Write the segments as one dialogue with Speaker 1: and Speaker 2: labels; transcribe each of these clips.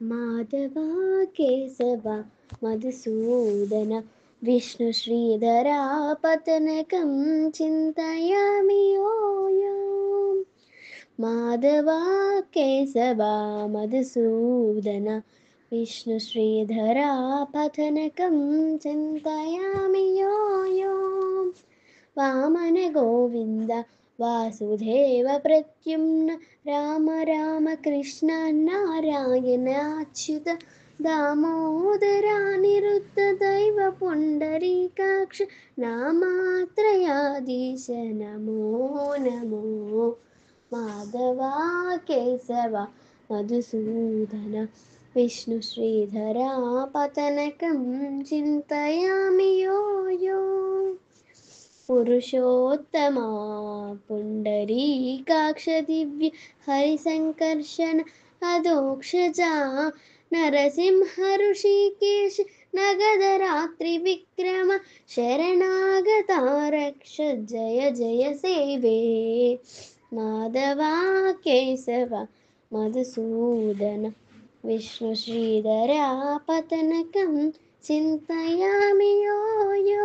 Speaker 1: माधवा केशव मधुसूदन विष्णुश्रीधरा पतनकं चिन्तयामि योऽयम्। माधवा केशवा मधुसूदन विष्णुश्रीधरा पथनकं चिन्तयामि योऽयम्। वामन गोविन्द वासुदेव प्रद्युम्न राम राम कृष्ण नारायण अच्युत दामोदरानिरुद्ध दैव पुण्डरीकाक्ष नामात्रयाधीश नमो नमो। माधवा केशव मधुसूदन विष्णुश्रीधरा पतनकं चिन्तयामि यो पुरुषोत्तमा पुण्डरीकाक्ष दिव्य हरिसङ्कर्षण अधोक्षजा नरसिंह ऋषिकेश नगधरात्रिविक्रम शरणागता रक्ष जय जय सेवे। माधवा केशव मधुसूदन विष्णुश्रीधरा पतनकं चिन्तयामि यो।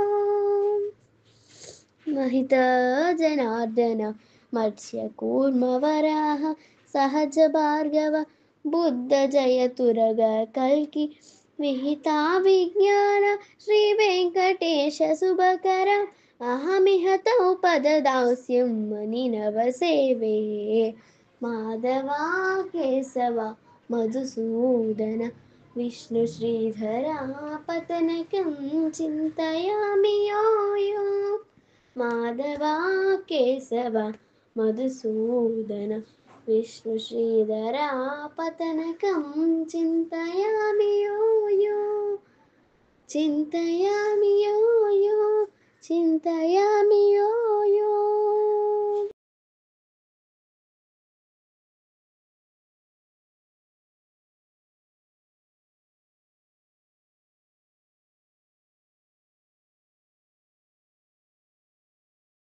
Speaker 1: महितजनार्दन मत्स्यकूर्मवराह सहज भार्गव बुद्ध जयतुरग कल्कि विहिता विज्ञान श्रीवेङ्कटेश शुभकर अहमिह तौ पददास्यं मुनिनव सेवे। माधवा केशव मधुसूदन विष्णुश्रीधरा पतनकं चिन्तयामि यो। माधवा केशव मधुसूदन विष्णुश्रीधरा पतनकं चिन्तयामि यो चिन्तयामि यो चिन्तयामि